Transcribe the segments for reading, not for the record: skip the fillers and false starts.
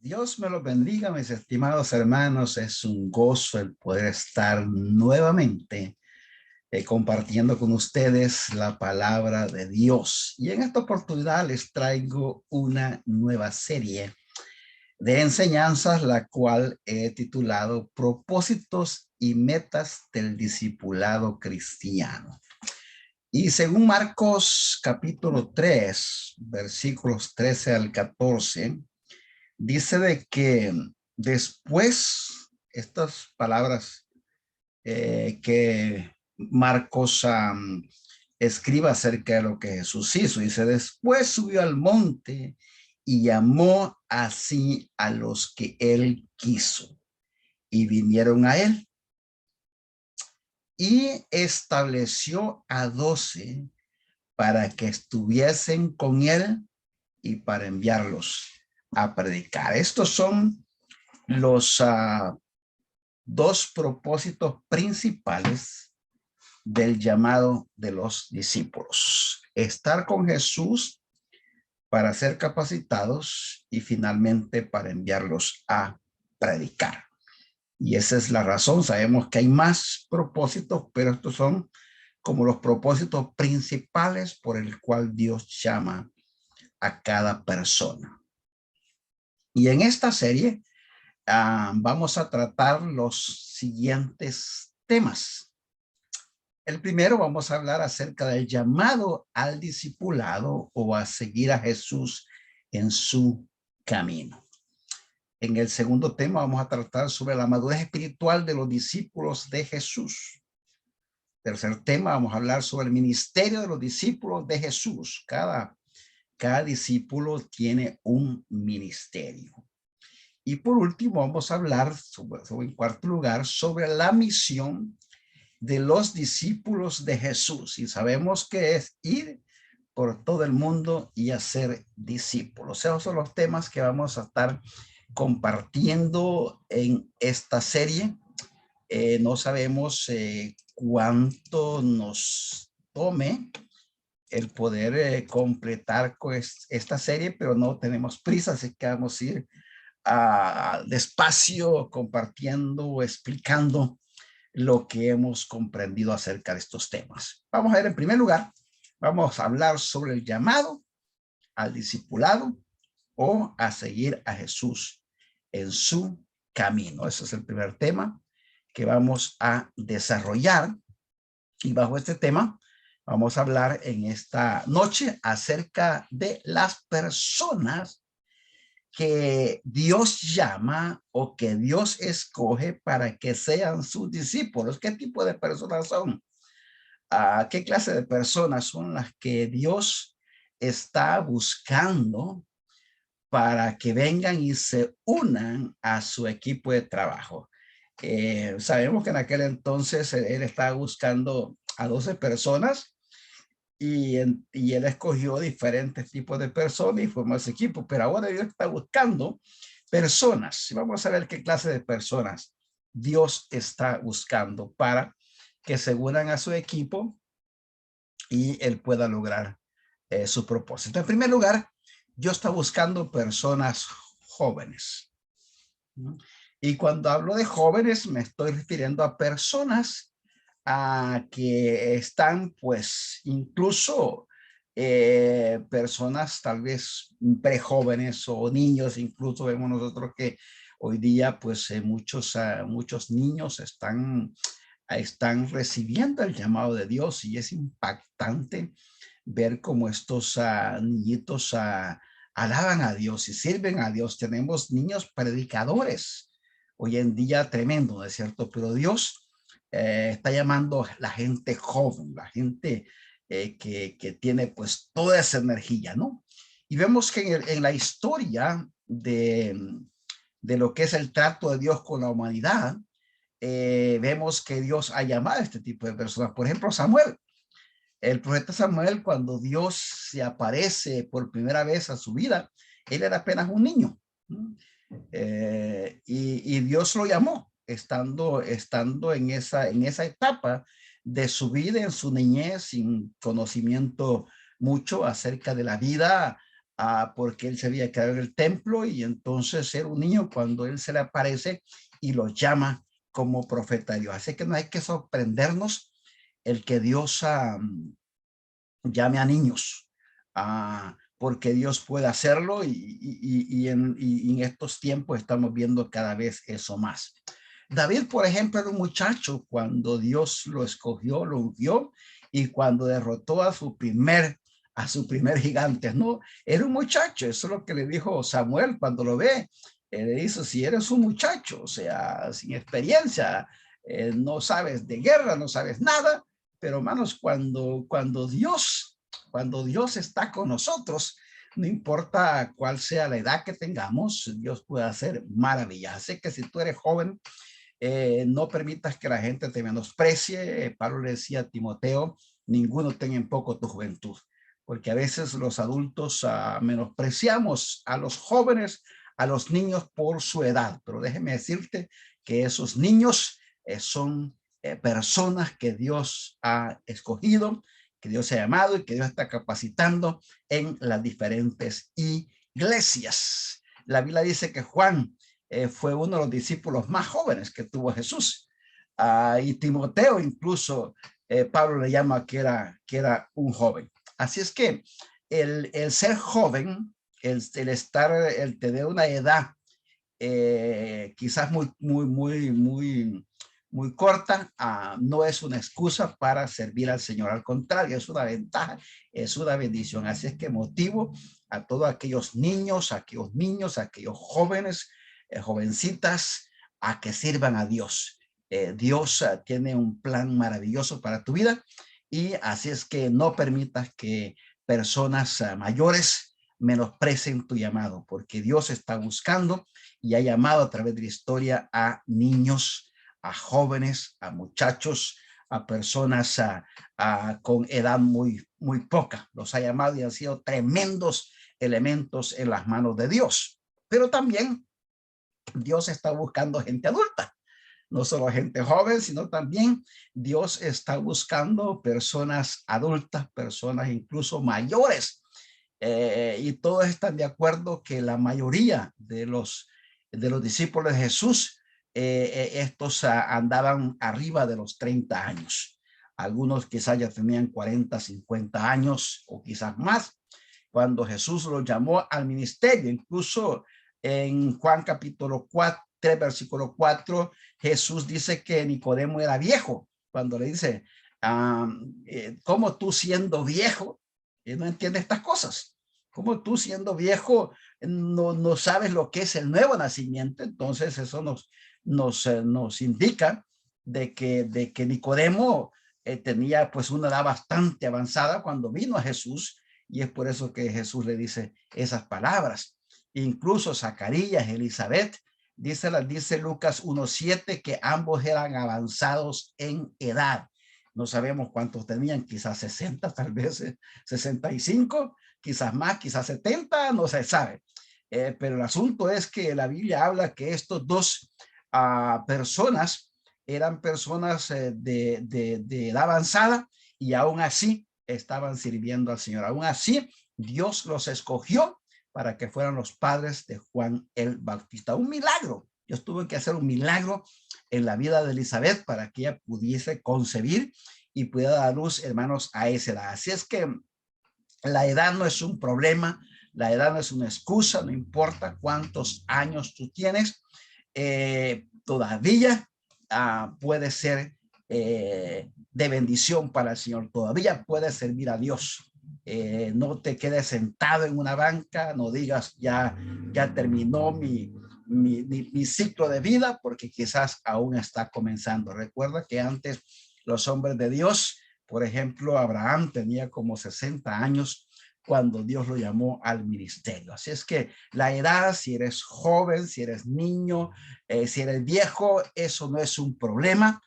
Dios me los bendiga, mis estimados hermanos. Es un gozo el poder estar nuevamente compartiendo con ustedes la palabra de Dios. Y en esta oportunidad les traigo una nueva serie de enseñanzas, la cual he titulado Propósitos y Metas del Discipulado Cristiano. Y según Marcos capítulo 3, versículos 13 al 14, dice de que después, estas palabras que Marcos escribe acerca de lo que Jesús hizo, dice, después subió al monte y llamó así a los que él quiso y vinieron a él y estableció a 12 para que estuviesen con él y para enviarlos a predicar. Estos son los dos propósitos principales del llamado de los discípulos: estar con Jesús para ser capacitados y finalmente para enviarlos a predicar. Y esa es la razón. Sabemos que hay más propósitos, pero estos son como los propósitos principales por el cual Dios llama a cada persona. Y en esta serie vamos a tratar los siguientes temas. El primero, vamos a hablar acerca del llamado al discipulado o a seguir a Jesús en su camino. En el segundo tema vamos a tratar sobre la madurez espiritual de los discípulos de Jesús. Tercer tema, vamos a hablar sobre el ministerio de los discípulos de Jesús. Cada discípulo tiene un ministerio. Y por último, vamos a hablar en cuarto lugar sobre la misión de los discípulos de Jesús. Y sabemos que es ir por todo el mundo y hacer discípulos. Esos son los temas que vamos a estar compartiendo en esta serie. No sabemos cuánto nos tome el poder completar esta serie, pero no tenemos prisa, así que vamos a ir despacio compartiendo, explicando lo que hemos comprendido acerca de estos temas. Vamos a ver, en primer lugar, vamos a hablar sobre el llamado al discipulado o a seguir a Jesús en su camino. Ese es el primer tema que vamos a desarrollar. Y bajo este tema vamos a hablar en esta noche acerca de las personas que Dios llama o que Dios escoge para que sean sus discípulos. ¿Qué tipo de personas son? ¿Qué clase de personas son las que Dios está buscando para que vengan y se unan a su equipo de trabajo? Sabemos que en aquel entonces él estaba buscando a 12 personas y él escogió diferentes tipos de personas y formó ese equipo, pero ahora Dios está buscando personas. Vamos a ver qué clase de personas Dios está buscando para que se unan a su equipo y él pueda lograr su propósito. En primer lugar, Dios está buscando personas jóvenes. Y cuando hablo de jóvenes, me estoy refiriendo a personas que están, pues, incluso personas tal vez prejóvenes o niños. Incluso vemos nosotros que hoy día, pues, muchos niños están recibiendo el llamado de Dios, y es impactante ver cómo estos niñitos alaban a Dios y sirven a Dios. Tenemos niños predicadores hoy en día, tremendo, ¿no es cierto? Pero Dios está llamando a la gente joven, la gente que tiene pues toda esa energía, ¿no? Y vemos que en la historia de lo que es el trato de Dios con la humanidad, vemos que Dios ha llamado a este tipo de personas. Por ejemplo, Samuel, el profeta Samuel, cuando Dios se aparece por primera vez a su vida, él era apenas un niño. Y Dios lo llamó estando en esa etapa de su vida, en su niñez, sin conocimiento mucho acerca de la vida porque él se había quedado en el templo y entonces era un niño cuando él se le aparece y lo llama como profeta de Dios. Así que no hay que sorprendernos el que Dios llame a niños, porque Dios puede hacerlo y en estos tiempos estamos viendo cada vez eso más. David, por ejemplo, era un muchacho cuando Dios lo escogió, lo ungió y cuando derrotó a su primer gigante, ¿no? Era un muchacho, eso es lo que le dijo Samuel cuando lo ve. Le dice, si eres un muchacho, o sea, sin experiencia, no sabes de guerra, no sabes nada, pero hermanos, cuando Dios está con nosotros, no importa cuál sea la edad que tengamos, Dios puede hacer maravillas. Así que si tú eres joven, no permitas que la gente te menosprecie. Pablo le decía a Timoteo, ninguno tenga en poco tu juventud, porque a veces los adultos menospreciamos a los jóvenes, a los niños por su edad, pero déjeme decirte que esos niños son personas que Dios ha escogido, que Dios ha llamado y que Dios está capacitando en las diferentes iglesias. La Biblia dice que Juan fue uno de los discípulos más jóvenes que tuvo Jesús. Y Timoteo incluso, Pablo le llama que era un joven. Así es que el ser joven, el tener una edad quizás muy corta, no es una excusa para servir al Señor. Al contrario, es una ventaja, es una bendición. Así es que motivo a todos aquellos niños, aquellos jóvenes, jovencitas, a que sirvan a Dios. Dios tiene un plan maravilloso para tu vida y así es que no permitas que personas mayores menosprecien tu llamado, porque Dios está buscando y ha llamado a través de la historia a niños, a jóvenes, a muchachos, a personas con edad muy poca. Los ha llamado y han sido tremendos elementos en las manos de Dios. Pero también Dios está buscando gente adulta. No solo gente joven, sino también Dios está buscando personas adultas, personas incluso mayores. Y todos están de acuerdo que la mayoría de los discípulos de Jesús, estos andaban arriba de los 30 años. Algunos quizás ya tenían 40, 50 años o quizás más cuando Jesús los llamó al ministerio. Incluso en Juan capítulo 4, 3, versículo 4, Jesús dice que Nicodemo era viejo. Cuando le dice, ¿cómo tú siendo viejo no entiendes estas cosas? ¿Cómo tú siendo viejo no sabes lo que es el nuevo nacimiento? Entonces eso nos indica de que Nicodemo tenía pues una edad bastante avanzada cuando vino a Jesús, y es por eso que Jesús le dice esas palabras. Incluso Zacarías, Elizabeth, dice Lucas 1:7 que ambos eran avanzados en edad. No sabemos cuántos tenían, quizás 60, tal vez 65, quizás más, quizás 70, no se sabe. Pero el asunto es que la Biblia habla que estos dos personas eran personas de edad avanzada y aún así estaban sirviendo al Señor. Aún así, Dios los escogió para que fueran los padres de Juan el Bautista. Un milagro. Dios tuvo que hacer un milagro en la vida de Elizabeth para que ella pudiese concebir y pudiera dar luz, hermanos, a esa edad. Así es que la edad no es un problema, la edad no es una excusa, no importa cuántos años tú tienes, todavía puede ser de bendición para el Señor, todavía puedes servir a Dios. No te quedes sentado en una banca, no digas ya terminó mi ciclo de vida, porque quizás aún está comenzando. Recuerda que antes los hombres de Dios, por ejemplo, Abraham tenía como 60 años cuando Dios lo llamó al ministerio. Así es que la edad, si eres joven, si eres niño, si eres viejo, eso no es un problema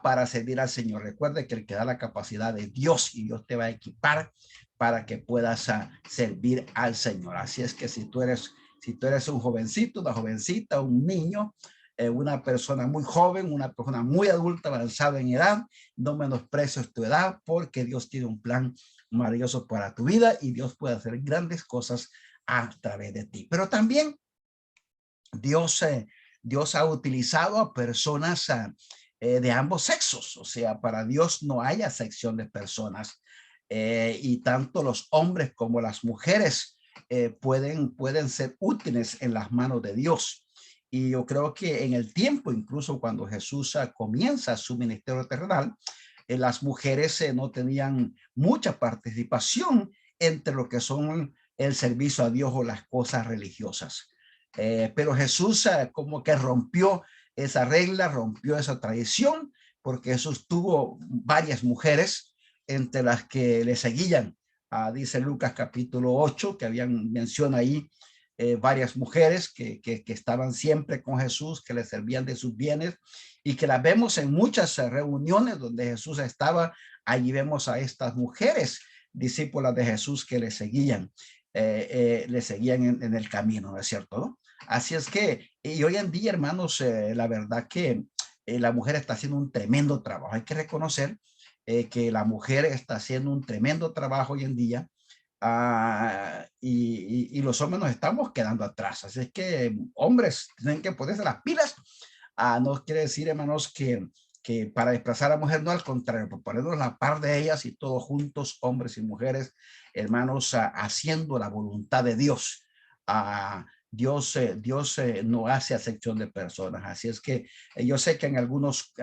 para servir al Señor. Recuerde que el que da la capacidad de Dios, y Dios te va a equipar para que puedas servir al Señor. Así es que si tú eres un jovencito, una jovencita, un niño, una persona muy joven, una persona muy adulta, avanzada en edad, no menosprecies tu edad, porque Dios tiene un plan maravilloso para tu vida y Dios puede hacer grandes cosas a través de ti. Pero también Dios, Dios ha utilizado a personas de ambos sexos. O sea, para Dios no hay acepción de personas. Y tanto los hombres como las mujeres pueden ser útiles en las manos de Dios. Y yo creo que en el tiempo, incluso cuando Jesús comienza su ministerio terrenal, las mujeres no tenían mucha participación entre lo que son el servicio a Dios o las cosas religiosas. Pero Jesús como que rompió esa regla, rompió esa tradición, porque Jesús tuvo varias mujeres entre las que le seguían. Dice Lucas capítulo 8, que menciona ahí varias mujeres que estaban siempre con Jesús, que le servían de sus bienes y que las vemos en muchas reuniones donde Jesús estaba. Allí vemos a estas mujeres, discípulas de Jesús, que le seguían en el camino, ¿no es cierto? ¿No? Así es que, y hoy en día, hermanos, la verdad que la mujer está haciendo un tremendo trabajo. Hay que reconocer que la mujer está haciendo un tremendo trabajo hoy en día. Y los hombres nos estamos quedando atrás. Así es que hombres tienen que ponerse las pilas. No quiere decir, hermanos, que para desplazar a la mujer, no, al contrario, por ponernos a la par de ellas y todos juntos, hombres y mujeres, hermanos, haciendo la voluntad de Dios. Dios no hace acepción de personas. Así es que yo sé que en algunos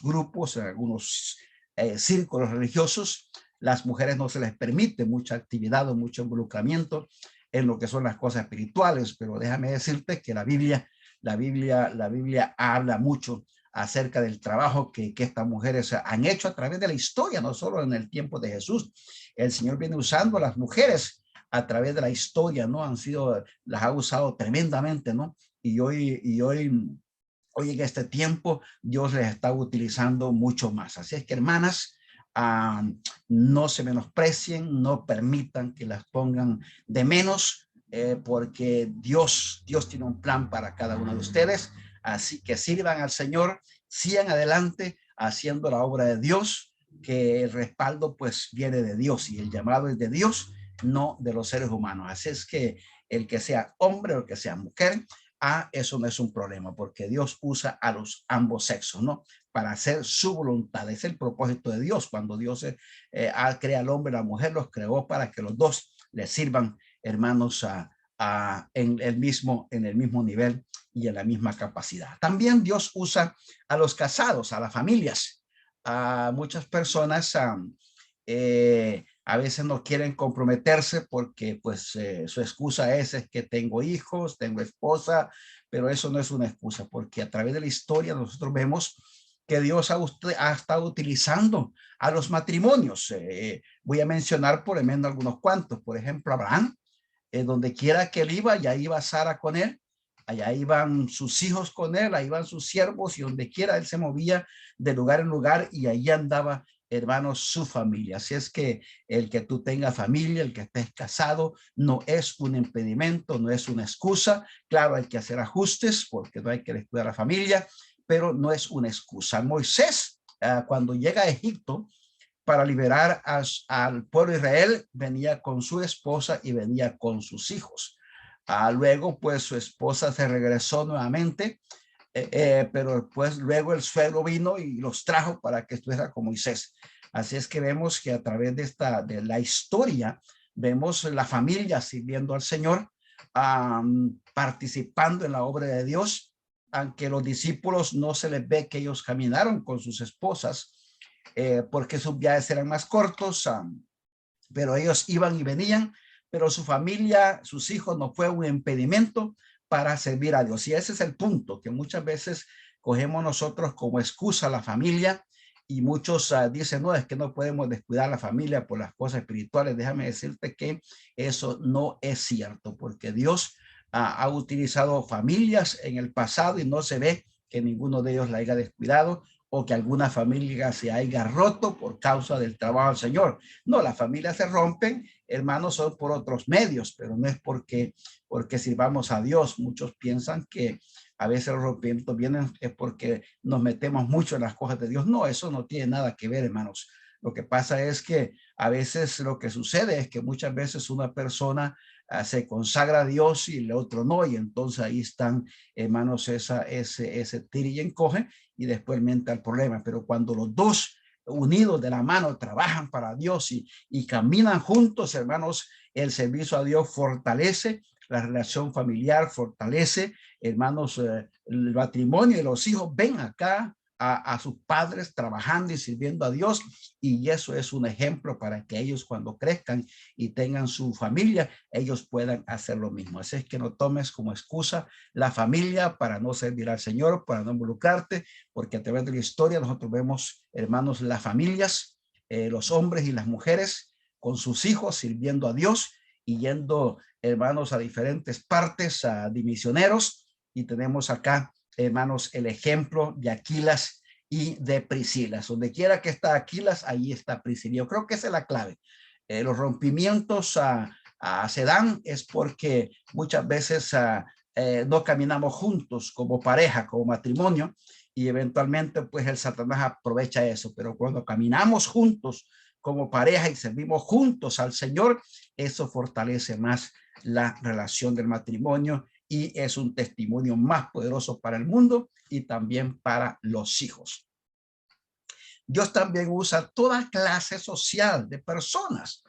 grupos, en algunos círculos religiosos, las mujeres no se les permite mucha actividad o mucho involucramiento en lo que son las cosas espirituales, pero déjame decirte que la Biblia habla mucho acerca del trabajo que estas mujeres han hecho a través de la historia, no solo en el tiempo de Jesús. El Señor viene usando a las mujeres a través de la historia, ¿no? Las ha usado tremendamente, ¿no? Y hoy en este tiempo Dios les está utilizando mucho más. Así es que, hermanas, no se menosprecien, no permitan que las pongan de menos, porque Dios tiene un plan para cada uno de ustedes. Así que sirvan al Señor, sigan adelante haciendo la obra de Dios, que el respaldo pues viene de Dios y el llamado es de Dios, no de los seres humanos. Así es que el que sea hombre o el que sea mujer, eso no es un problema, porque Dios usa a los ambos sexos, ¿no? Para hacer su voluntad. Es el propósito de Dios. Cuando Dios crea al hombre y la mujer, los creó para que los dos le sirvan, hermanos, en el mismo nivel y en la misma capacidad. También Dios usa a los casados, a las familias. Muchas personas a veces no quieren comprometerse porque pues su excusa es que tengo hijos, tengo esposa, pero eso no es una excusa, porque a través de la historia nosotros vemos que Dios ha estado utilizando a los matrimonios. Voy a mencionar por lo menos algunos cuantos. Por ejemplo, Abraham, donde quiera que él iba, ya iba Sara con él, allá iban sus hijos con él, ahí iban sus siervos, y donde quiera él se movía de lugar en lugar, y ahí andaba, hermanos, su familia. Así es que el que tú tengas familia, el que estés casado, no es un impedimento, no es una excusa. Claro, hay que hacer ajustes porque no hay que descuidar a la familia, pero no es una excusa. Moisés, cuando llega a Egipto para liberar al pueblo de Israel, venía con su esposa y venía con sus hijos. Luego, pues su esposa se regresó nuevamente, pero pues luego el suegro vino y los trajo para que estuviera con Moisés. Así es que vemos que a través de la historia, vemos la familia sirviendo al Señor, participando en la obra de Dios, aunque los discípulos no se les ve que ellos caminaron con sus esposas, porque sus viajes eran más cortos, pero ellos iban y venían, pero su familia, sus hijos, no fue un impedimento para servir a Dios. Y ese es el punto, que muchas veces cogemos nosotros como excusa a la familia, y muchos dicen, no, es que no podemos descuidar a la familia por las cosas espirituales. Déjame decirte que eso no es cierto, porque Dios ha utilizado familias en el pasado y no se ve que ninguno de ellos la haya descuidado, o que alguna familia se haya roto por causa del trabajo del Señor. No, las familias se rompen, hermanos, son por otros medios, pero no es porque sirvamos a Dios. Muchos piensan que a veces los rompimientos vienen es porque nos metemos mucho en las cosas de Dios. No, eso no tiene nada que ver, hermanos. Lo que pasa es que a veces lo que sucede es que muchas veces una persona se consagra a Dios y el otro no, y entonces ahí están, hermanos, ese tira y encoge, y después aumenta el problema. Pero cuando los dos unidos de la mano trabajan para Dios y caminan juntos, hermanos, el servicio a Dios fortalece la relación familiar, fortalece, hermanos, el matrimonio y los hijos ven acá a sus padres trabajando y sirviendo a Dios, y eso es un ejemplo para que ellos cuando crezcan y tengan su familia, ellos puedan hacer lo mismo. Así es que no tomes como excusa la familia para no servir al Señor, para no involucrarte, porque a través de la historia nosotros vemos, hermanos, las familias, los hombres y las mujeres con sus hijos sirviendo a Dios y yendo, hermanos, a diferentes partes, a misioneros, y tenemos acá, hermanos, el ejemplo de Aquilas y de Priscila. Donde quiera que está Aquilas, ahí está Priscila. Yo creo que esa es la clave. Los rompimientos se dan es porque muchas veces no caminamos juntos como pareja, como matrimonio, y eventualmente pues el Satanás aprovecha eso. Pero cuando caminamos juntos como pareja y servimos juntos al Señor, eso fortalece más la relación del matrimonio y es un testimonio más poderoso para el mundo y también para los hijos. Dios también usa toda clase social de personas.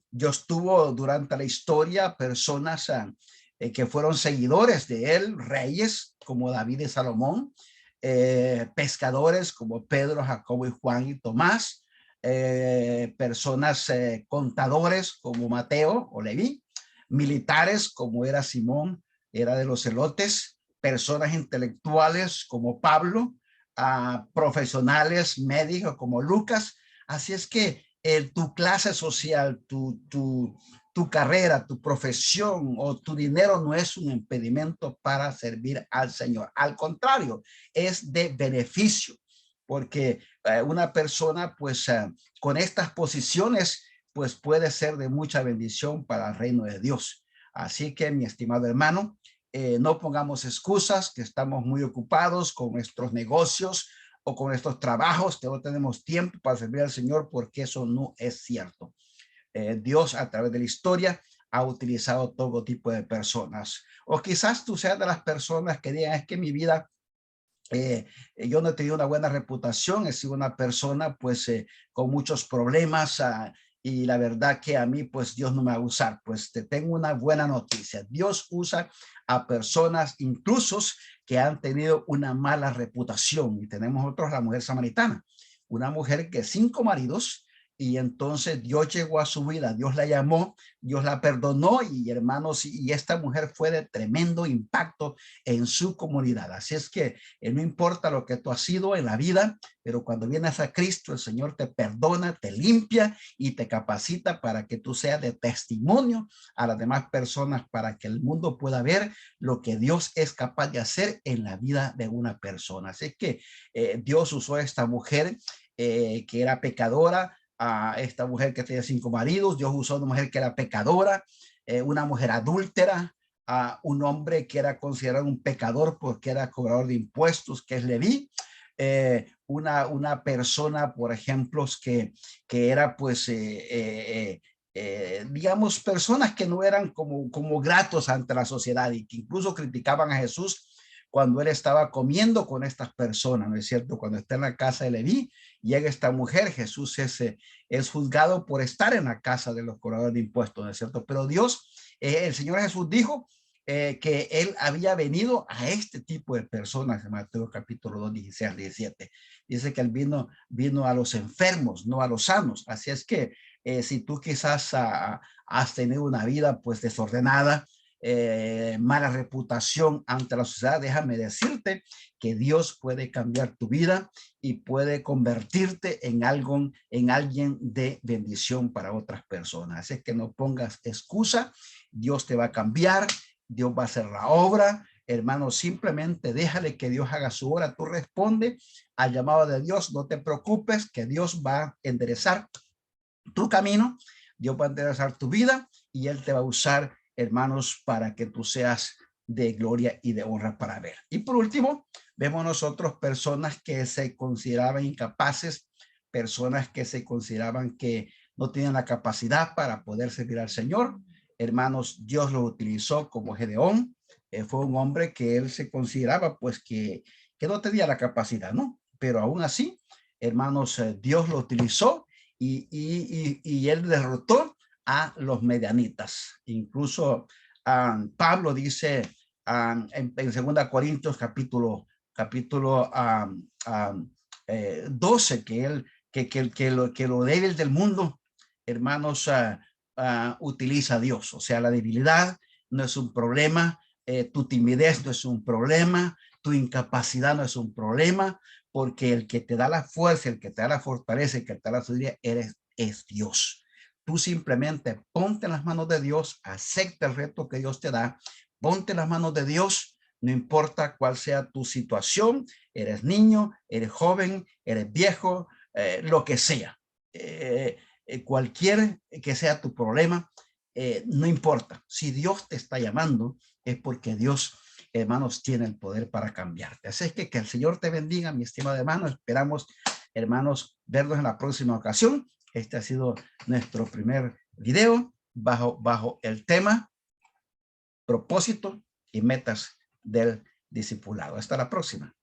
Dios tuvo durante la historia personas que fueron seguidores de él, reyes como David y Salomón, pescadores como Pedro, Jacobo y Juan y Tomás, personas contadores como Mateo o Leví, militares como era Simón, era de los celotes, personas intelectuales como Pablo, profesionales médicos como Lucas. Así es que tu clase social, tu carrera, tu profesión o tu dinero no es un impedimento para servir al Señor. Al contrario, es de beneficio, porque una persona pues con estas posiciones pues puede ser de mucha bendición para el reino de Dios. Así que, mi estimado hermano, no pongamos excusas, que estamos muy ocupados con nuestros negocios o con nuestros trabajos, que no tenemos tiempo para servir al Señor, porque eso no es cierto. Dios a través de la historia ha utilizado todo tipo de personas. O quizás tú seas de las personas que digan, es que mi vida yo no he tenido una buena reputación, he sido una persona pues con muchos problemas y la verdad que a mí pues Dios no me va a usar. Pues te tengo una buena noticia. Dios usa a personas incluso que han tenido una mala reputación, y tenemos otros, la mujer samaritana, una mujer que 5 maridos, y entonces Dios llegó a su vida, Dios la llamó, Dios la perdonó, y hermanos, y esta mujer fue de tremendo impacto en su comunidad. Así es que no importa lo que tú has sido en la vida, pero cuando vienes a Cristo, el Señor te perdona, te limpia y te capacita para que tú seas de testimonio a las demás personas, para que el mundo pueda ver lo que Dios es capaz de hacer en la vida de una persona. Así que Dios usó a esta mujer que era pecadora, a esta mujer que tenía 5 maridos. Dios usó a una mujer que era pecadora, una mujer adúltera, a un hombre que era considerado un pecador porque era cobrador de impuestos, que es Leví, una persona, por ejemplo, que era pues, digamos, personas que no eran como gratos ante la sociedad y que incluso criticaban a Jesús cuando él estaba comiendo con estas personas, ¿no es cierto? Cuando está en la casa de Leví, llega esta mujer, Jesús es juzgado por estar en la casa de los cobradores de impuestos, ¿no es cierto? Pero Dios, el Señor Jesús dijo que él había venido a este tipo de personas, en Mateo capítulo 2, 16 al 17. Dice que él vino a los enfermos, no a los sanos. Así es que si tú quizás has tenido una vida pues desordenada, mala reputación ante la sociedad, déjame decirte que Dios puede cambiar tu vida y puede convertirte en alguien de bendición para otras personas. Así que no pongas excusa, Dios te va a cambiar, Dios va a hacer la obra. Hermano, simplemente déjale que Dios haga su obra. Tú responde al llamado de Dios, no te preocupes, que Dios va a enderezar tu camino, Dios va a enderezar tu vida y Él te va a usar, hermanos, para que tú seas de gloria y de honra para ver. Y por último, vemos nosotros personas que se consideraban incapaces, personas que se consideraban que no tenían la capacidad para poder servir al Señor. hermanos, Dios lo utilizó como Gedeón. Fue un hombre que él se consideraba pues que no tenía la capacidad, ¿no? Pero aún así, hermanos, Dios lo utilizó y él derrotó a los medianitas. Incluso Pablo dice en 2 Corintios capítulo 12 que lo débil del mundo, hermanos, utiliza a Dios. O sea, la debilidad no es un problema, tu timidez no es un problema, tu incapacidad no es un problema, porque el que te da la fuerza, el que te da la fortaleza, el que te da la sabiduría, es Dios. Tú simplemente ponte en las manos de Dios, acepta el reto que Dios te da, ponte en las manos de Dios, no importa cuál sea tu situación, eres niño, eres joven, eres viejo, lo que sea. Cualquier que sea tu problema, no importa. Si Dios te está llamando, es porque Dios, hermanos, tiene el poder para cambiarte. Así es que el Señor te bendiga, mi estimado hermano. Esperamos, hermanos, verlos en la próxima ocasión. Este ha sido nuestro primer video bajo el tema propósito y metas del discipulado. Hasta la próxima.